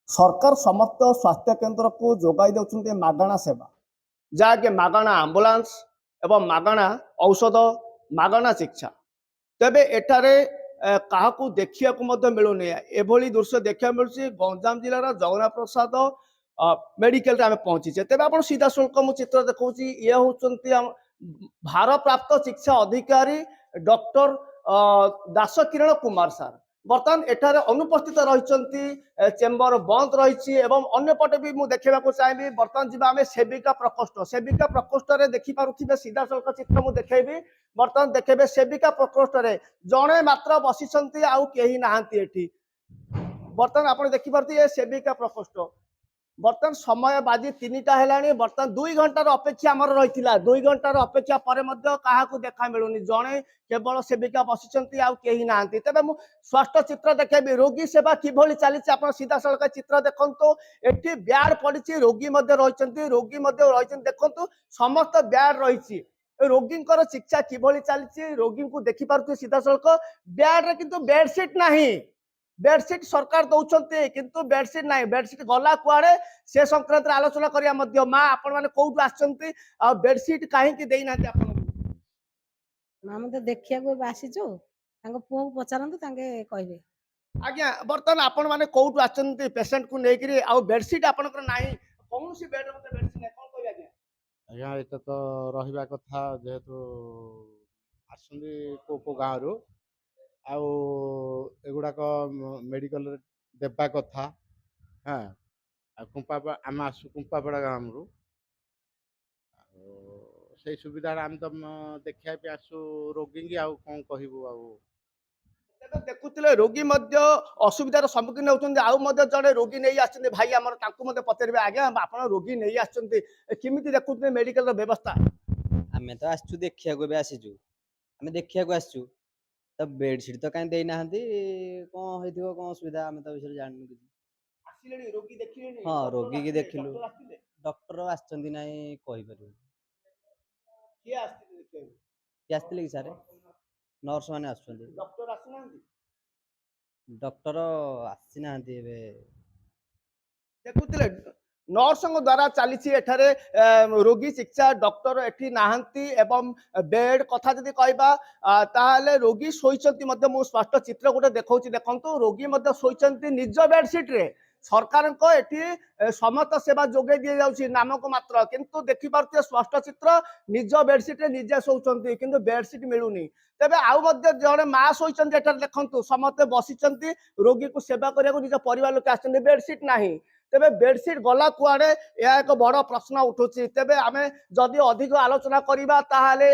सरकार समस्त स्वास्थ्य केन्द्र को जोगाई देउछन्ते मागणा सेवा जहाँकि मागणा आंबुलांस एवं मागणा औषध मागणा चिकित्सा तेबे एठारे काहाकू देखिया को मध्य मिलुनी एभली दृश्य देखिया मिलुची गंजाम जिल्लार जगन्नाथ प्रसाद मेडिकल रे आमे पहुंचीचे तेबे आपण सीधा शुल्क मु चित्र देखौची ये होचन्ती भारप्राप्त चिकित्सा अधिकारी डॉक्टर दास किरण कुमार सार बर्तमान एठारे अनुपस्थित रही चेम्बर बंद रही अन्य पटे भी मुझे देखा चाहिए बर्तमान जी आम सेविका प्रकोष्ठ रे देखी पारुथिबे सीधा सड़क चित्र मुझे देखी बर्तमान देखेबे सेविका प्रकोष्ठ रे जड़े मात्र बसी आउ केही नाहांती एठी बर्तमान आप देखिपे सेविका प्रकोष्ठ बर्तमान समय बाजी 3टा है बर्तमान 2 घंटार अपेक्षा आमर रही 2 घंटार अपेक्षा पर क्या देखा मिलूनी जड़े केवल सेविका बसी आउ कहीं ना तेज मुझे स्वस्थ चित्र देखेबी रोगी सेवा किभली चली सीधा सड़क चित्र देखु एटी ब्याड पड़ी रोगी रही रोगी रही देखु समस्त ब्याड रही रोगी चिकित्सा किभली चली रोगी को देखिपे सीधा सड़क ब्याड किंतु बेडसीट नहीं बेडसीट सरकार दौरान किंतु बेडसीट ना बेडसीट गला कुआड़े से संक्रांत आलोचना करिया मध्य माँ आपण माने कोउटु आछंती आ बेडसीट काहे की देई नाते आपण हम तो देखिया को आसीचो तांको पुओ को पचारंतु तांके कहबे आज्ञा बर्तमान आपण माने कोउटु आछंती पेशेंट को नेकरी आ बेडसीट आपनकर नाही कोनोसी बेड मते बेडसीट नै कोन कहबे आज्ञा आज्ञा एटा तो रहिबा कथा जेहेतु आसंदी को गाँव रु आउ एगुड़ाक मेडिकल देवा कथा हाँ आम आसु कुंपापड़ा गाँव रु से सुविधा आम तो देखा आसु रोगी आउ कौन कहबू देखुले रोगी असुविधार सम्मुखीन होती आउ जड़े रोगी नहीं आछंती भाई आमर तांकु मते पचारिबे आज्ञा आपण रोगी नहीं आछंती किमिति देखुते मेडिकल व्यवस्था आमे तो आसछु देखिया को बे आसीजु आमे देखिया को आसछु तो बेडशीट तो कहीं देना कौन होइथिबो कौन असुविधा आमे तो विषय जाननु किछि आसिलेनी रोगी देखिलेनी हां रोगी की देखिलु डॉक्टर आछंती नाही कहि परिबो के आस्ति देखियो के आस्तिले कि सारे नर्स माने आछंती डॉक्टर आसनांती डॉक्टर आसीनांती एबे देखुले नर्स द्वारा चली एठारे रोगी चिकित्सा डॉक्टर एठी नाहंती एवं बेड कथा जदि कहबा ताहाले रोगी सोइचंती मध्य मु स्पष्ट चित्र गोटे देखौची देखंतु रोगी मध्य सोइचंती निज बेडशीट रे सरकार को एठी समस्त सेवा जोगे दिए जाउची नामक मात्र किंतु देखि पारते स्पष्ट चित्र निज बेडशीट रे निजे सोउचंती किंतु बेडशीट मिलुनी तेबे आउ मध्य जड़े माँ सोइचंती एठारे देखंतु समस्त बसिचंती रोगी को सेवा करिया निज परिवार लोक आछंती बेडशीट नाही तेबे बेडसीट गला कुआड़े यह एक बड़ प्रश्न उठुची तेबे आमे जदि अधिक आलोचना करिबा ताहाले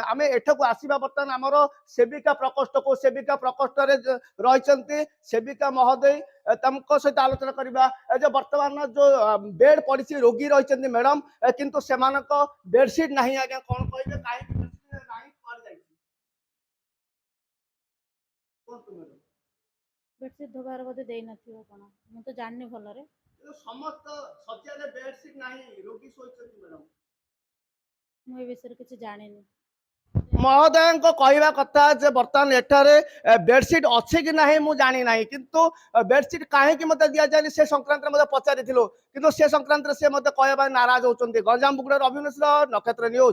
आमे एठको आसीबा बर्तमान हमर सेविका प्रकोष्ठ रे रहिचंती सेविका महोदय तमको सहित आलोचना करिबा जे वर्तमान जो बेड पड़ी रोगी रहिचंती मैडम किंतु सेमानक बेडसीट नाही आज्ञा कोन कहिबे काहे बेडसीट नाही पर जाई कोन तुम बेडसीट धोबार बोधे देई नथियो कोन मु तो जाननी भल रे समस्त सज्जा बेडसीट नाही रोगी सोइचंती मैडम मु ए विषय किछि जानेनी महोदय कहवा कथा जे बर्तमान एठारे बेडसीट अच्छे कि ना मुझे जानी ना किंतु बेडसीट कहीं मत दि जाए से संक्रांत में पचारि किंतु से संक्रांत से मत कहवा नाराज होती गंजाम बुगुड़ा अभिनेश नक्षत्र न्यूज।